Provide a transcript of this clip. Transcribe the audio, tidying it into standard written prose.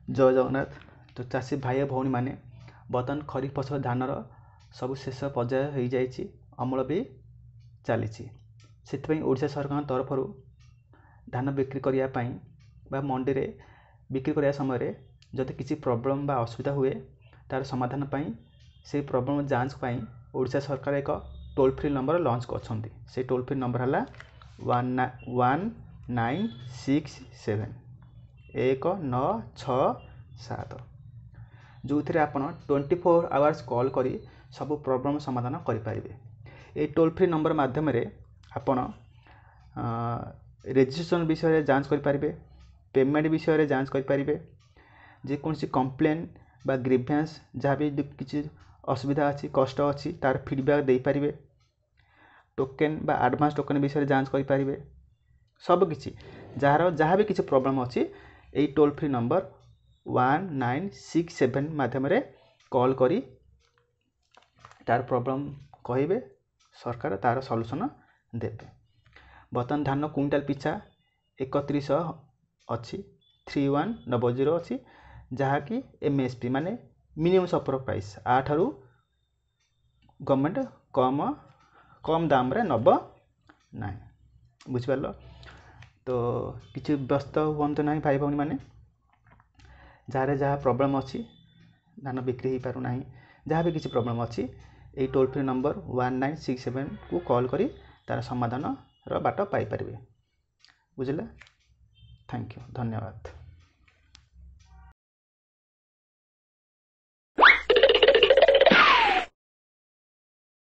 जय जगन्नाथ। तो चाषी भाई भौणी मैंने बर्तमान खरीफ फसल धानर सब शेष पर्याय हो जाइए, अमल भी चली से ओडिशा सरकार तरफ धान बिक्री करने मंडी रे बिक्री करने समय जदि किसी प्रॉब्लम बा असुविधा हुए तार समाधान पाई से प्रॉब्लम जांच पाई ओडिशा सरकार एक टोल फ्री नंबर लॉन्च कर से टोल फ्री नंबर है 1967 1967 जो थे आप 24 आवर्स कॉल करी सब प्रॉब्लम समाधान करें। ये टोल फ्री नंबर माध्यम आपण रजिस्ट्रेशन विषय जांच करें, पेमेंट विषय जांच करें, जेकोसी कंप्लेन बा ग्रीवेंस जहाँ भी किसी असुविधा अच्छी कष्ट अच्छी तार फीडबैक दे पारे, टोकेन बा एडवांस टोकेन विषय जांच करें, सबकि जार जहाँ भी किसी प्रॉब्लम अच्छी यही टोल फ्री नंबर 1967 माध्यम कॉल करी तार प्रॉब्लम कहे सरकार तार सॉल्यूशन देवे। बर्तमान धान क्विंटाल पिछा 3100 अच्छी 3100 अच्छी जहाँकि एमएसपी माने मिनिमम सपोर्ट प्राइस आठारू गवर्नमेंट कम दाम रे नब ना बुझिपार। तो किसी व्यस्त हूँ ना भाई भौणी मैंने जार जहाँ प्रॉब्लम अच्छी धान बिक्री हो पारना जहाँ भी किसी प्रॉब्लम अच्छी यही टोल फ्री नंबर 1967 को कॉल करी तार समाधान बाट पाई पारे। बुझे? थैंक यू, धन्यवाद।